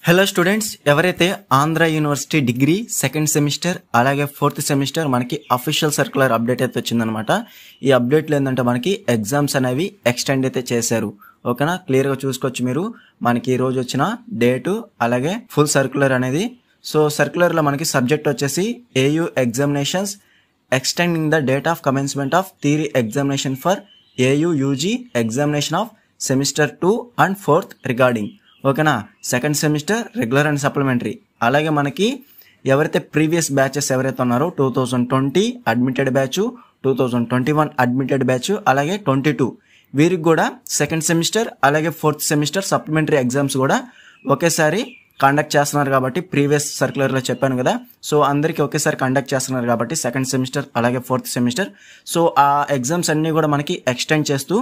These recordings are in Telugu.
హలో స్టూడెంట్స్, ఎవరైతే Andhra university degree second semester అలాగే ఫోర్త్ సెమిస్టర్ మనకి అఫీషియల్ సర్క్యులర్ అప్డేట్ అయితే వచ్చిందనమాట. ఈ అప్డేట్లో ఏంటంటే మనకి ఎగ్జామ్స్ అనేవి ఎక్స్టెండ్ అయితే చేశారు. ఓకేనా, క్లియర్గా చూసుకోవచ్చు మీరు. మనకి ఈ రోజు వచ్చిన డేటు అలాగే ఫుల్ సర్క్యులర్ అనేది. సో సర్క్యులర్లో మనకి సబ్జెక్ట్ వచ్చేసి AU examinations extending the date of commencement of theory examination for AU UG examination of semester 2 and 4th regarding. ఓకేనా, second semester regular and supplementary. అలాగే మనకి ఎవరైతే ప్రీవియస్ బ్యాచెస్ ఎవరైతే ఉన్నారో 2020 అడ్మిటెడ్ బ్యాచ్, 2021 అడ్మిటెడ్ బ్యాచ్, అలాగే 22 వీరికి కూడా సెకండ్ సెమిస్టర్ అలాగే ఫోర్త్ సెమిస్టర్ సప్లిమెంటరీ ఎగ్జామ్స్ కూడా ఒకేసారి కండక్ట్ చేస్తున్నారు. కాబట్టి ప్రీవియస్ సర్క్యులర్లో చెప్పాను కదా, సో అందరికీ ఒకేసారి కండక్ట్ చేస్తున్నారు కాబట్టి సెకండ్ సెమిస్టర్ అలాగే ఫోర్త్ సెమిస్టర్. సో ఆ ఎగ్జామ్స్ అన్నీ కూడా మనకి ఎక్స్టెండ్ చేస్తూ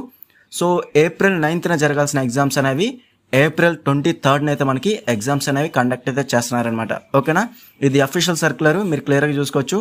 సో April 9th జరగాల్సిన ఎగ్జామ్స్ అనేవి April 23rd అయితే మనకి ఎగ్జామ్స్ అనేవి కండక్ట్ అయితే చేస్తున్నారనమాట. ఓకేనా, ఇది అఫీషియల్ సర్క్యులర్, మీరు క్లియర్గా చూసుకోవచ్చు.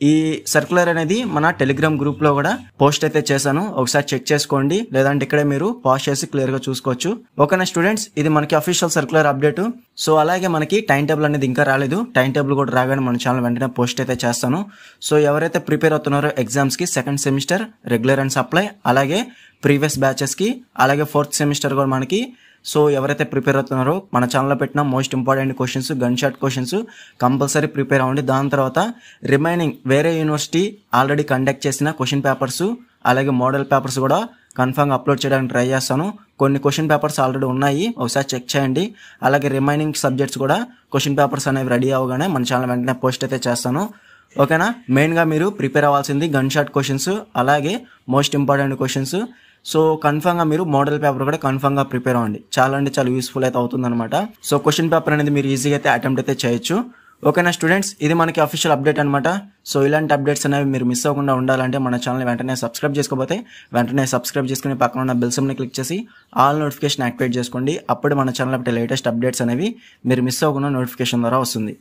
ఈ సర్క్యులర్ అనేది మన టెలిగ్రామ్ గ్రూప్లో కూడా పోస్ట్ అయితే చేశాను, ఒకసారి చెక్ చేసుకోండి, లేదంటే ఇక్కడే మీరు పాజ్ చేసి క్లియర్గా చూసుకోవచ్చు. ఓకేనా స్టూడెంట్స్, ఇది మనకి అఫీషియల్ సర్క్యులర్ అప్డేట్. సో అలాగే మనకి టైం టేబుల్ అనేది ఇంకా రాలేదు. టైం టేబుల్ కూడా రాగానే మన ఛానల్ వెంటనే పోస్ట్ అయితే చేస్తాను. సో ఎవరైతే ప్రిపేర్ అవుతున్నారో ఎగ్జామ్స్కి second semester regular and supply, అలాగే ప్రీవియస్ బ్యాచెస్కి, అలాగే ఫోర్త్ సెమిస్టర్ కూడా మనకి, సో ఎవరైతే ప్రిపేర్ అవుతున్నారో మన ఛానల్లో పెట్టిన most important questions, gun shot questions compulsory prepare అవ్వండి. దాని తర్వాత రిమైనింగ్ వేరే యూనివర్సిటీ ఆల్రెడీ కండక్ట్ చేసిన క్వశ్చన్ పేపర్స్ అలాగే మోడల్ పేపర్స్ కూడా కన్ఫర్మ్గా అప్లోడ్ చేయడానికి ట్రై చేస్తాను. కొన్ని క్వశ్చన్ పేపర్స్ ఆల్రెడీ ఉన్నాయి, ఒకసారి చెక్ చేయండి. అలాగే రిమైనింగ్ సబ్జెక్ట్స్ కూడా క్వశ్చన్ పేపర్స్ అనేవి రెడీ అవ్వగానే మన ఛానల్ వెంటనే పోస్ట్ అయితే చేస్తాను. ఓకేనా, మెయిన్గా మీరు ప్రిపేర్ అవ్వాల్సింది గన్ షాట్ క్వశ్చన్స్ అలాగే మోస్ట్ ఇంపార్టెంట్ క్వశ్చన్స్. సో కన్ఫర్మ్గా మీరు మోడల్ పేపర్ కూడా కన్ఫర్మ్గా ప్రిపేర్ అవ్వండి. చాలా అంటే చాలా యూస్ఫుల్ అయితే అవుతుందన్నమాట. సో క్వశ్చన్ పేపర్ అనేది మీరు ఈజీగా అయితే అటెంప్ట్ అయితే చేయొచ్చు. ఓకేనా స్టూడెంట్స్, ఇది మనకి అఫీషియల్ అప్డేట్ అనమాట. సో ఇలాంటి అప్డేట్స్ అనేవి మీరు మిస్ అవ్వకుండా ఉండాలంటే మన ఛానల్ వెంటనే సబ్స్క్రైబ్ చేసుకోకపోతే వెంటనే సబ్స్క్రైబ్ చేసుకుని పక్కన ఉన్న బెల్ సింబల్ని క్లిక్ చేసి ఆల్ నోటిఫికేషన్ యాక్టివేట్ చేసుకోండి. అప్పుడు మన ఛానల్ లేటెస్ట్ అప్డేట్స్ అనేవి మీరు మిస్ అవ్వకుండా నోటిఫికేషన్ ద్వారా వస్తుంది.